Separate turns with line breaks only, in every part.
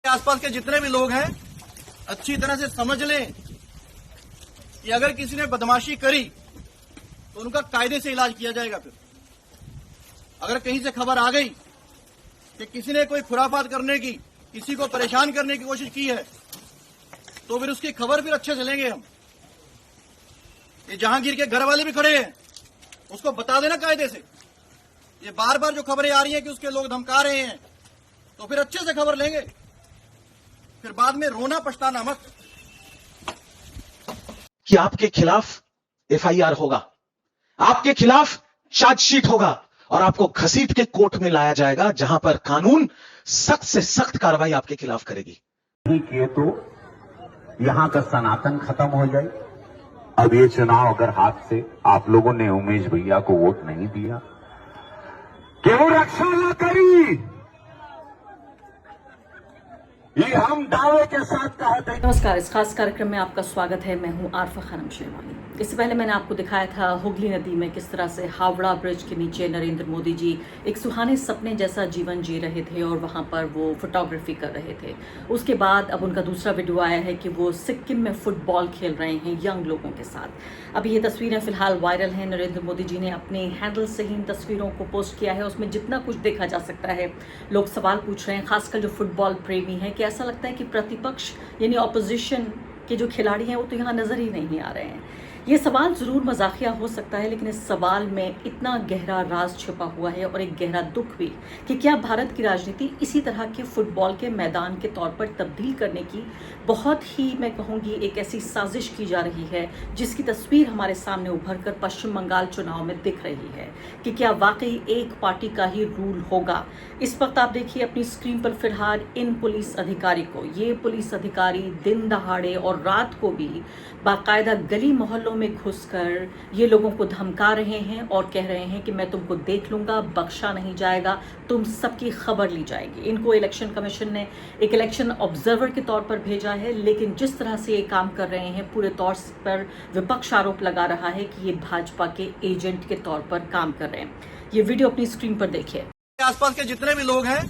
आसपास के जितने भी लोग हैं अच्छी तरह से समझ लें कि अगर किसी ने बदमाशी करी तो उनका कायदे से इलाज किया जाएगा। फिर अगर कहीं से खबर आ गई कि किसी ने कोई खुराफात करने की, किसी को परेशान करने की कोशिश की है, तो फिर उसकी खबर फिर अच्छे से लेंगे हम। ये जहांगीर के घर वाले भी खड़े हैं, उसको बता देना कायदे से। ये बार बार जो खबरें आ रही हैं कि उसके लोग धमका रहे हैं, तो फिर अच्छे से खबर लेंगे, फिर बाद में रोना पछताना मत।
कि आपके खिलाफ एफआईआर होगा, आपके खिलाफ चार्जशीट होगा और आपको घसीट के कोर्ट में लाया जाएगा, जहां पर कानून सख्त से सख्त कार्रवाई आपके खिलाफ करेगी।
नहीं किए तो यहां का सनातन खत्म हो जाए। अब ये चुनाव अगर हाथ से आप लोगों ने उमेश भैया को वोट नहीं दिया, क्यों रक्षा न करी, ये हम दावे के साथ कहते हैं।
नमस्कार, इस खास कार्यक्रम में आपका स्वागत है। मैं हूं आरफा खानम शेरवानी। इससे पहले मैंने आपको दिखाया था हुगली नदी में किस तरह से हावड़ा ब्रिज के नीचे नरेंद्र मोदी जी एक सुहाने सपने जैसा जीवन जी रहे थे और वहां पर वो फोटोग्राफी कर रहे थे। उसके बाद अब उनका दूसरा वीडियो आया है कि वो सिक्किम में फुटबॉल खेल रहे हैं यंग लोगों के साथ। अभी ये तस्वीरें फिलहाल वायरल हैं। नरेंद्र मोदी जी ने अपने हैंडल से ही इन तस्वीरों को पोस्ट किया है। उसमें जितना कुछ देखा जा सकता है, लोग सवाल पूछ रहे हैं, खासकर जो फुटबॉल प्रेमी है, कि ऐसा लगता है कि प्रतिपक्ष यानी ऑपोजिशन के जो खिलाड़ी हैं वो तो यहाँ नजर ही नहीं आ रहे हैं। ये सवाल जरूर मजाकिया हो सकता है, लेकिन इस सवाल में इतना गहरा राज छिपा हुआ है और एक गहरा दुख भी कि क्या भारत की राजनीति इसी तरह के फुटबॉल के मैदान के तौर पर तब्दील करने की बहुत ही, मैं कहूँगी, एक ऐसी साजिश की जा रही है जिसकी तस्वीर हमारे सामने उभर कर पश्चिम बंगाल चुनाव में दिख रही है कि क्या वाकई एक पार्टी का ही रूल होगा। इस वक्त आप देखिए अपनी स्क्रीन पर फिलहाल इन पुलिस अधिकारी को, ये पुलिस अधिकारी दिन दहाड़े और रात को भी बाकायदा गली मोहल्लों में घुसकर ये लोगों को धमका रहे हैं और कह रहे हैं कि मैं तुमको देख लूंगा, बख्शा नहीं जाएगा, तुम सबकी खबर ली जाएगी। इनको इलेक्शन कमीशन ने एक इलेक्शन ऑब्जर्वर के तौर पर भेजा है, लेकिन जिस तरह से ये काम कर रहे हैं पूरे तौर पर विपक्ष आरोप लगा रहा है कि ये भाजपा के एजेंट के तौर पर काम कर रहे हैं। ये वीडियो अपनी स्क्रीन पर देखिए।
आसपास के जितने भी लोग हैं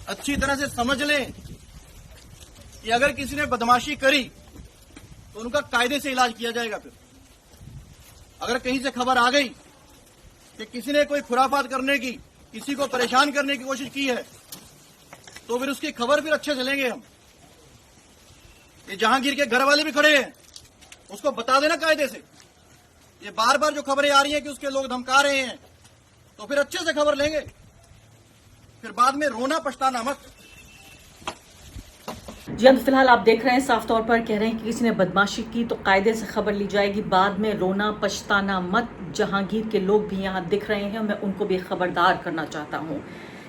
अच्छी तरह से समझ लें कि अगर किसी ने बदमाशी करी तो उनका कायदे से इलाज किया जाएगा। फिर अगर कहीं से खबर आ गई कि किसी ने कोई खुराफात करने की, किसी को परेशान करने की कोशिश की है, तो फिर उसकी खबर फिर अच्छे से लेंगे हम। ये जहांगीर के घर वाले भी खड़े हैं, उसको बता देना कायदे से। ये बार बार जो खबरें आ रही हैं कि उसके लोग धमका रहे हैं, तो फिर अच्छे से खबर लेंगे, फिर बाद में रोना पछताना मत।
जी, अब फिलहाल आप देख रहे हैं, साफ तौर पर कह रहे हैं कि किसी ने बदमाशी की तो कायदे से खबर ली जाएगी, बाद में रोना पछताना मत। जहांगीर के लोग भी यहाँ दिख रहे हैं, मैं उनको भी खबरदार करना चाहता हूँ।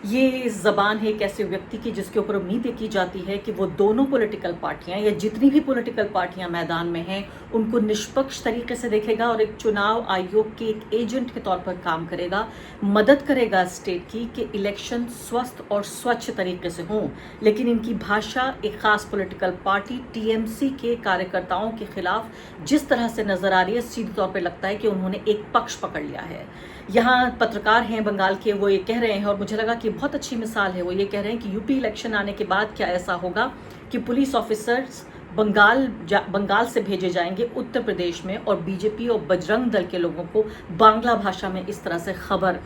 ये जबान है एक ऐसे व्यक्ति की जिसके ऊपर उम्मीद की जाती है कि वो दोनों पॉलिटिकल पार्टियां या जितनी भी पॉलिटिकल पार्टियां मैदान में हैं उनको निष्पक्ष तरीके से देखेगा और एक चुनाव आयोग के एक एजेंट के तौर पर काम करेगा, मदद करेगा स्टेट की कि इलेक्शन स्वस्थ और स्वच्छ तरीके से हों। लेकिन इनकी भाषा एक खास पॉलिटिकल पार्टी टीएमसी के कार्यकर्ताओं के खिलाफ जिस तरह से नजर आ रही है, सीधे तौर पर लगता है कि उन्होंने एक पक्ष पकड़ लिया है। यहाँ पत्रकार हैं बंगाल के, वो ये कह रहे हैं और मुझे लगा कि बहुत अच्छी मिसाल है। वो ये कह रहे हैं कि यूपी इलेक्शन आने के बाद क्या ऐसा होगा कि पुलिस ऑफिसर्स बंगाल से भेजे जाएंगे उत्तर प्रदेश में और बीजेपी और बजरंग दल के लोगों को बांग्ला भाषा में इस तरह से खबर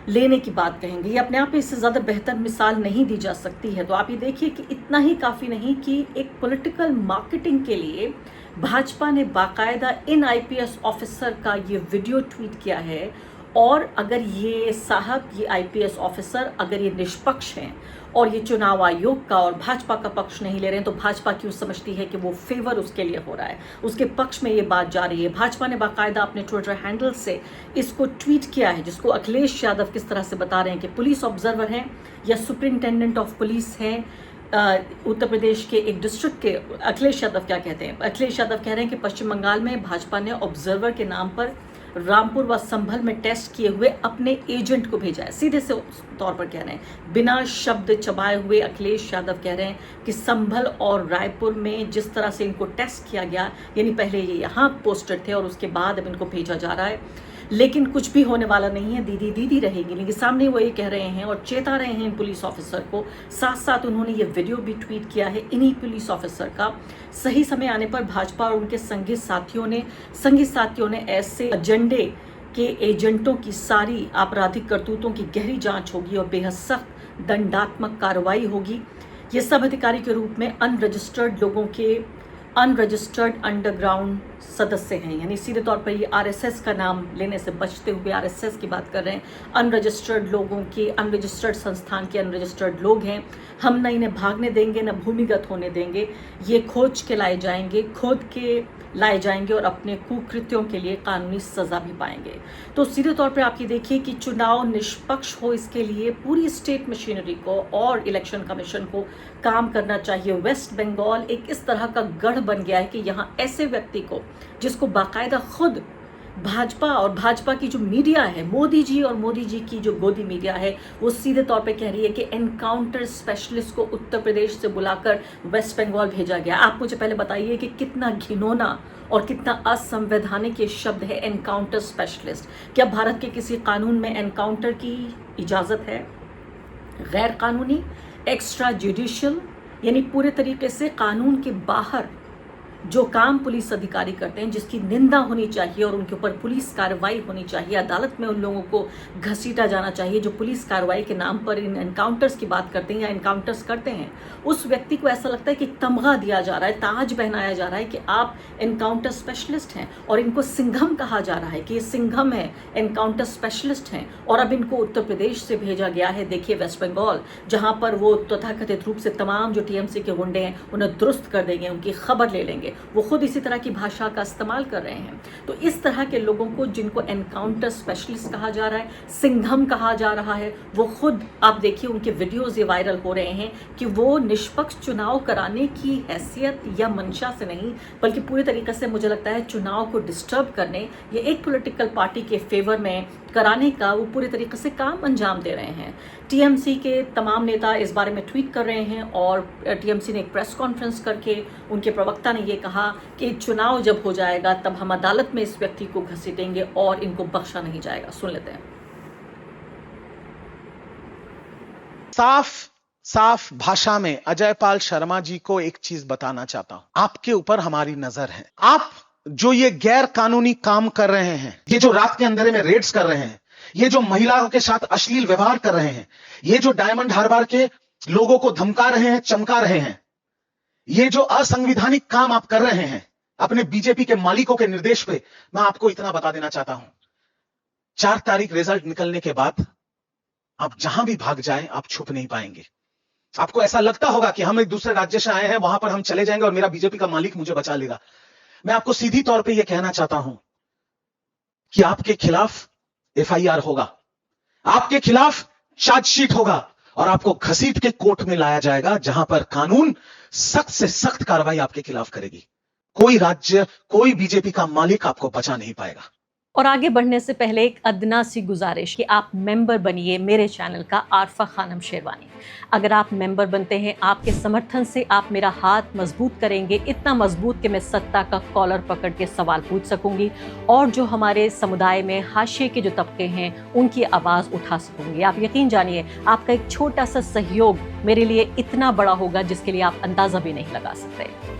लेने की बात कहेंगे। ये अपने आप में इससे ज़्यादा बेहतर मिसाल नहीं दी जा सकती है। तो आप ये देखिए कि इतना ही काफ़ी नहीं कि एक पॉलिटिकल मार्केटिंग के लिए भाजपा ने बाकायदा इन आईपीएस ऑफिसर का ये वीडियो ट्वीट किया है। और अगर ये साहब, ये आईपीएस ऑफिसर अगर ये निष्पक्ष हैं और ये चुनाव आयोग का और भाजपा का पक्ष नहीं ले रहे हैं, तो भाजपा क्यों समझती है कि वो फेवर उसके लिए हो रहा है, उसके पक्ष में ये बात जा रही है। भाजपा ने बाकायदा अपने ट्विटर हैंडल से इसको ट्वीट किया है, जिसको अखिलेश यादव किस तरह से बता रहे हैं कि पुलिस ऑब्जर्वर हैं या सुपरिंटेंडेंट ऑफ पुलिस हैं उत्तर प्रदेश के एक डिस्ट्रिक्ट के। अखिलेश यादव क्या कहते हैं? अखिलेश यादव कह रहे हैं कि पश्चिम बंगाल में भाजपा ने ऑब्जर्वर के नाम पर रामपुर व संभल में टेस्ट किए हुए अपने एजेंट को भेजा है। सीधे से तौर पर कह रहे हैं, बिना शब्द चबाए हुए अखिलेश यादव कह रहे हैं कि संभल और रायपुर में जिस तरह से इनको टेस्ट किया गया, यानी पहले ये यहाँ पोस्टेड थे और उसके बाद अब इनको भेजा जा रहा है। लेकिन कुछ भी होने वाला नहीं है, दीदी दीदी रहेगी। लेकिन सामने वो ये कह रहे हैं और चेता रहे हैं पुलिस ऑफिसर को। साथ साथ उन्होंने ये वीडियो भी ट्वीट किया है इन्हीं पुलिस ऑफिसर का। सही समय आने पर भाजपा और उनके संगी साथियों ने ऐसे एजेंडे के एजेंटों की सारी आपराधिक करतूतों की गहरी जांच होगी और बेहद सख्त दंडात्मक कार्रवाई होगी। ये सब अधिकारी के रूप में अनरजिस्टर्ड लोगों के अनरजिस्टर्ड अंडरग्राउंड सदस्य हैं, यानी सीधे तौर पर ये आरएसएस का नाम लेने से बचते हुए आरएसएस की बात कर रहे हैं। अनरजिस्टर्ड लोगों के, अनरजिस्टर्ड संस्थान के अनरजिस्टर्ड लोग हैं। हम न इन्हें भागने देंगे, न भूमिगत होने देंगे। ये खोज के लाए जाएंगे, खोद के लाए जाएंगे और अपने कुकृत्यों के लिए कानूनी सजा भी पाएंगे। तो सीधे तौर पर आप ये देखिए कि चुनाव निष्पक्ष हो, इसके लिए पूरी स्टेट मशीनरी को और इलेक्शन कमीशन को काम करना चाहिए। वेस्ट बंगाल एक इस तरह का गढ़ बन गया है कि यहाँ ऐसे व्यक्ति को, जिसको बाकायदा खुद भाजपा और भाजपा की जो मीडिया है, मोदी जी और मोदी जी की जो गोदी मीडिया है, वो सीधे तौर पे कह रही है कि एनकाउंटर स्पेशलिस्ट को उत्तर प्रदेश से बुलाकर वेस्ट बंगाल भेजा गया। आप मुझे पहले बताइए कि कितना घिनौना और कितना असंवैधानिक ये शब्द है एनकाउंटर स्पेशलिस्ट। क्या भारत के किसी कानून में एनकाउंटर की इजाजत है? गैर कानूनी, एक्स्ट्रा जुडिशियल, यानी पूरे तरीके से कानून के बाहर जो काम पुलिस अधिकारी करते हैं, जिसकी निंदा होनी चाहिए और उनके ऊपर पुलिस कार्रवाई होनी चाहिए, अदालत में उन लोगों को घसीटा जाना चाहिए जो पुलिस कार्रवाई के नाम पर इन एनकाउंटर्स की बात करते हैं या एनकाउंटर्स करते हैं। उस व्यक्ति को ऐसा लगता है कि तमगा दिया जा रहा है, ताज पहनाया जा रहा है कि आप एनकाउंटर स्पेशलिस्ट हैं, और इनको सिंघम कहा जा रहा है कि ये सिंघम है, एनकाउंटर स्पेशलिस्ट हैं। और अब इनको उत्तर प्रदेश से भेजा गया है, देखिए वेस्ट बंगाल, जहां पर वो तथाकथित रूप से तमाम जो टीएमसी के गुंडे हैं उन्हें दुरुस्त कर देंगे, उनकी खबर ले लेंगे। वो खुद इसी तरह की भाषा का इस्तेमाल कर रहे हैं। तो इस तरह के लोगों को, जिनको एनकाउंटर स्पेशलिस्ट कहा जा रहा है, सिंघम कहा जा रहा है, वो खुद आप देखिए उनके वीडियोस ये वायरल हो रहे हैं कि वो निष्पक्ष चुनाव कराने की हैसियत या मंशा से नहीं, बल्कि पूरी तरीके से मुझे लगता है चुनाव को डिस्टर्ब करने या एक पॉलिटिकल पार्टी के फेवर में कराने का वो पूरी तरीके से काम अंजाम दे रहे हैं। टीएमसी के तमाम नेता इस बारे में ट्वीट कर रहे हैं और टीएमसी ने एक प्रेस कॉन्फ्रेंस करके उनके प्रवक्ता ने ये कहा कि चुनाव जब हो जाएगा तब हम अदालत में इस व्यक्ति को घसीटेंगे और इनको बख्शा नहीं जाएगा। सुन लेते हैं।
साफ भाषा में अजय पाल शर्मा जी को एक चीज बताना चाहता हूं, आपके ऊपर हमारी नजर है। आप जो ये गैर कानूनी काम कर रहे हैं, ये जो रात के अंधेरे में रेड्स कर रहे हैं, ये जो महिलाओं के साथ अश्लील व्यवहार कर रहे हैं, ये जो डायमंड हार्बर के लोगों को धमका रहे हैं, चमका रहे हैं, ये जो असंवैधानिक काम आप कर रहे हैं अपने बीजेपी के मालिकों के निर्देश पे, मैं आपको इतना बता देना चाहता हूं, 4 तारीख रिजल्ट निकलने के बाद आप जहां भी भाग जाएं, आप छुप नहीं पाएंगे। आपको ऐसा लगता होगा कि हम एक दूसरे राज्य से आए हैं, वहां पर हम चले जाएंगे और मेरा बीजेपी का मालिक मुझे बचा लेगा। मैं आपको सीधी तौर पे यह कहना चाहता हूं कि आपके खिलाफ एफआईआर होगा, आपके खिलाफ चार्जशीट होगा और आपको घसीट के कोर्ट में लाया जाएगा, जहां पर कानून सख्त से सख्त कार्रवाई आपके खिलाफ करेगी। कोई राज्य, कोई बीजेपी का मालिक आपको बचा नहीं पाएगा।
और आगे बढ़ने से पहले एक अदना सी गुजारिश कि आप मेंबर बनिए मेरे चैनल का आरफा खानम शेरवानी। अगर आप मेंबर बनते हैं, आपके समर्थन से आप मेरा हाथ मजबूत करेंगे, इतना मजबूत कि मैं सत्ता का कॉलर पकड़ के सवाल पूछ सकूंगी और जो हमारे समुदाय में हाशिए के जो तबके हैं उनकी आवाज़ उठा सकूंगी। आप यकीन जानिए, आपका एक छोटा सा सहयोग मेरे लिए इतना बड़ा होगा जिसके लिए आप अंदाज़ा भी नहीं लगा सकते।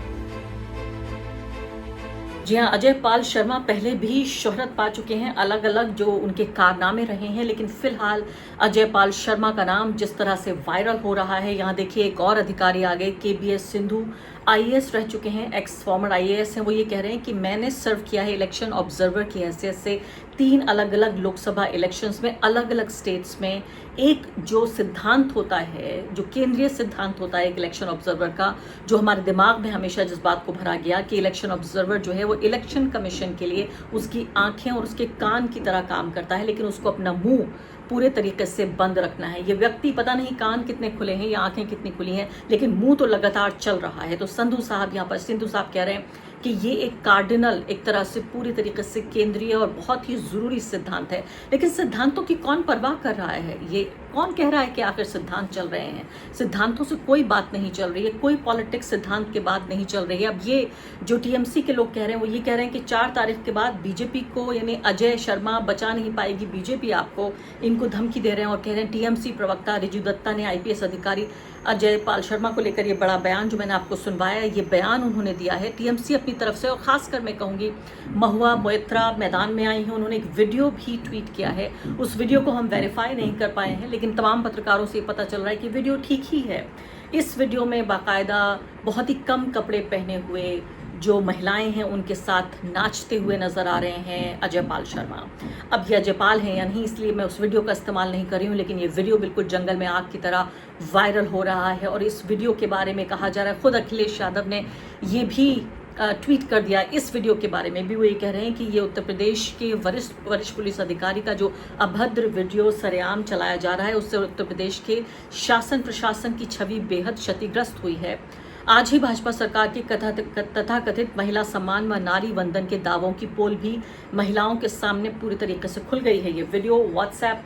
जी हाँ, अजय पाल शर्मा पहले भी शोहरत पा चुके हैं, अलग अलग जो उनके कारनामे रहे हैं, लेकिन फिलहाल अजय पाल शर्मा का नाम जिस तरह से वायरल हो रहा है, यहाँ देखिए एक और अधिकारी आगे, केबीएस सिंधु आईएएस रह चुके हैं, एक्स फॉर्मर आईएएस हैं। वो ये कह रहे हैं कि मैंने सर्व किया है इलेक्शन ऑब्जर्वर की हैसियत से 3 अलग अलग लोकसभा इलेक्शंस में, अलग अलग स्टेट्स में। एक जो सिद्धांत होता है, जो केंद्रीय सिद्धांत होता है एक इलेक्शन ऑब्जर्वर का, जो हमारे दिमाग में हमेशा जिस बात को भरा गया कि इलेक्शन ऑब्जर्वर जो है वो इलेक्शन कमीशन के लिए उसकी आंखें और उसके कान की तरह काम करता है, लेकिन उसको अपना मुंह पूरे तरीके से बंद रखना है। ये व्यक्ति पता नहीं कान कितने खुले हैं या आंखें कितनी खुली हैं, लेकिन मुंह तो लगातार चल रहा है। तो सिंधु साहब कह रहे हैं कि ये एक कार्डिनल, एक तरह से पूरी तरीके से केंद्रीय और बहुत ही ज़रूरी सिद्धांत है, लेकिन सिद्धांतों की कौन परवाह कर रहा है? ये कौन कह रहा है कि आखिर सिद्धांत चल रहे हैं? सिद्धांतों से कोई बात नहीं चल रही है, कोई पॉलिटिक्स सिद्धांत के बाद नहीं चल रही है। अब ये जो टीएमसी के लोग कह रहे हैं वो ये कह रहे हैं कि 4 तारीख के बाद बीजेपी को, यानी अजय शर्मा बचा नहीं पाएगी बीजेपी आपको, इनको धमकी दे रहे हैं और कह रहे हैं। टीएमसी प्रवक्ता रिजू दत्ता ने आईपीएस अधिकारी अजय पाल शर्मा को लेकर ये बड़ा बयान जो मैंने आपको सुनवाया, ये बयान उन्होंने दिया है टीएमसी अपनी तरफ से। और खासकर मैं कहूँगी महुआ मोइत्रा मैदान में आई हैं, उन्होंने एक वीडियो भी ट्वीट किया है। उस वीडियो को हम वेरीफाई नहीं कर पाए हैं, लेकिन तमाम पत्रकारों से पता चल रहा है कि वीडियो ठीक ही है। इस वीडियो में बाकायदा बहुत ही कम कपड़े पहने हुए जो महिलाएं हैं उनके साथ नाचते हुए नजर आ रहे हैं अजय पाल शर्मा। अब ये अजय पाल हैं या नहीं, इसलिए मैं उस वीडियो का इस्तेमाल नहीं कर रही हूँ, लेकिन ये वीडियो बिल्कुल जंगल में आग की तरह वायरल हो रहा है। और इस वीडियो के बारे में कहा जा रहा है, खुद अखिलेश यादव ने ये भी ट्वीट कर दिया। इस वीडियो के बारे में भी वो ये कह रहे हैं कि ये उत्तर प्रदेश के वरिष्ठ पुलिस अधिकारी का जो अभद्र वीडियो सरेआम चलाया जा रहा है, उससे उत्तर प्रदेश के शासन प्रशासन की छवि बेहद क्षतिग्रस्त हुई है। आज ही भाजपा सरकार की तथाकथित महिला सम्मान व नारी वंदन के दावों की पोल भी महिलाओं के सामने पूरी तरीके से खुल गई है। ये वीडियो व्हाट्सएप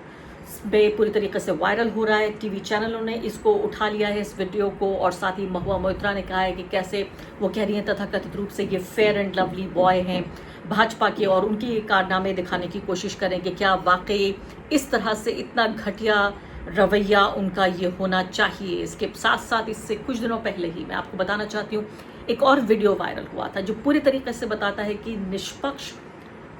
पे पूरी तरीके से वायरल हो रहा है। टीवी चैनलों ने इसको उठा लिया है, इस वीडियो को। और साथ ही महुआ मोइत्रा ने कहा है कि कैसे वो कह रही हैं तथाकथित रूप से ये फेयर एंड लवली बॉय हैं भाजपा के, और उनके कारनामे दिखाने की कोशिश करें कि क्या वाकई इस तरह से इतना घटिया रवैया उनका ये होना चाहिए। इसके साथ साथ इससे कुछ दिनों पहले ही मैं आपको बताना चाहती हूँ, एक और वीडियो वायरल हुआ था जो पूरी तरीके से बताता है कि निष्पक्ष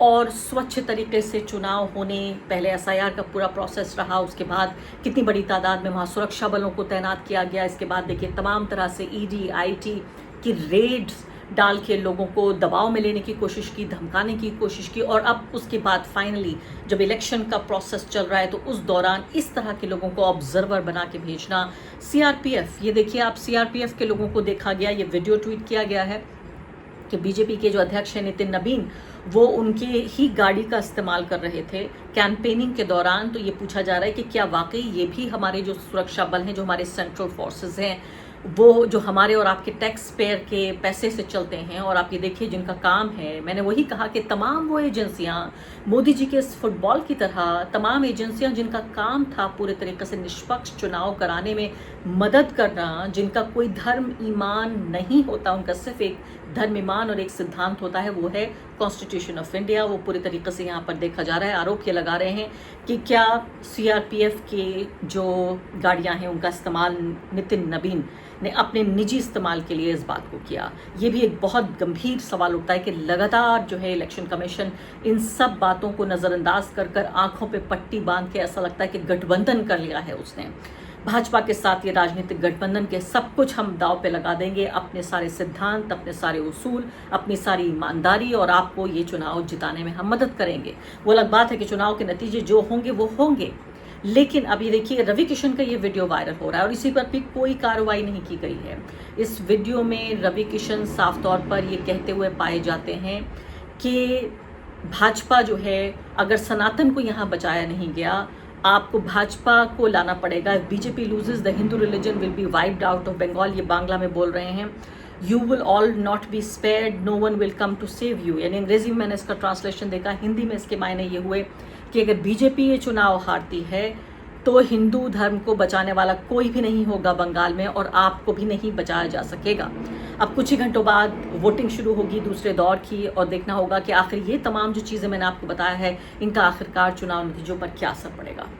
और स्वच्छ तरीके से चुनाव होने, पहले एसआईआर का पूरा प्रोसेस रहा, उसके बाद कितनी बड़ी तादाद में वहाँ सुरक्षा बलों को तैनात किया गया, इसके बाद देखिए तमाम तरह से ईडी आईटी की रेड्स डाल के लोगों को दबाव में लेने की कोशिश की, धमकाने की कोशिश की। और अब उसके बाद फाइनली जब इलेक्शन का प्रोसेस चल रहा है तो उस दौरान इस तरह के लोगों को ऑब्जर्वर बना के भेजना। सीआरपीएफ, ये देखिए आप, सीआरपीएफ के लोगों को देखा गया, ये वीडियो ट्वीट किया गया है कि बीजेपी के जो अध्यक्ष हैं नितिन नबीन, वो उनके ही गाड़ी का इस्तेमाल कर रहे थे कैंपेनिंग के दौरान। तो ये पूछा जा रहा है कि क्या वाकई ये भी हमारे जो सुरक्षा बल हैं, जो हमारे सेंट्रल फोर्सेस हैं, वो जो हमारे और आपके टैक्स पेयर के पैसे से चलते हैं, और आप ये देखिए जिनका काम है, मैंने वही कहा कि तमाम वो एजेंसियां मोदी जी के इस फुटबॉल की तरह, तमाम एजेंसियां जिनका काम था पूरे तरीके से निष्पक्ष चुनाव कराने में मदद करना, जिनका कोई धर्म ईमान नहीं होता, उनका सिर्फ एक धर्म ईमान और एक सिद्धांत होता है, वो है कॉन्स्टिट्यूशन ऑफ इंडिया। वो पूरी तरीके से यहाँ पर देखा जा रहा है। आरोप ये लगा रहे हैं कि क्या सीआरपीएफ के जो गाड़ियाँ हैं उनका इस्तेमाल नितिन नबीन ने अपने निजी इस्तेमाल के लिए इस बात को किया। ये भी एक बहुत गंभीर सवाल उठता है कि लगातार जो है इलेक्शन कमीशन इन सब बातों को नज़रअंदाज कर कर आंखों पे पट्टी बांध के ऐसा लगता है कि गठबंधन कर लिया है उसने भाजपा के साथ। ये राजनीतिक गठबंधन के सब कुछ हम दाव पे लगा देंगे, अपने सारे सिद्धांत, अपने सारे उसूल, अपनी सारी ईमानदारी, और आपको ये चुनाव जिताने में हम मदद करेंगे। वो अलग बात है कि चुनाव के नतीजे जो होंगे वो होंगे, लेकिन अब ये देखिए रवि किशन का ये वीडियो वायरल हो रहा है और इसी पर भी कोई कार्रवाई नहीं की गई है। इस वीडियो में रवि किशन साफ तौर पर ये कहते हुए पाए जाते हैं कि भाजपा जो है, अगर सनातन को यहाँ बचाया नहीं गया, आपको भाजपा को लाना पड़ेगा। BJP loses the Hindu religion will be wiped out of Bengal, ये बांग्ला में बोल रहे हैं। You will all not be spared, no one will come to save you. यानी अंग्रेजी में मैंने इसका ट्रांसलेशन देखा, हिंदी में इसके मायने ये हुए कि अगर बीजेपी ये चुनाव हारती है तो हिंदू धर्म को बचाने वाला कोई भी नहीं होगा बंगाल में, और आपको भी नहीं बचाया जा सकेगा। अब कुछ ही घंटों बाद वोटिंग शुरू होगी दूसरे दौर की, और देखना होगा कि आखिर ये तमाम जो चीज़ें मैंने आपको बताया है, इनका आखिरकार चुनाव नतीजों पर क्या असर पड़ेगा।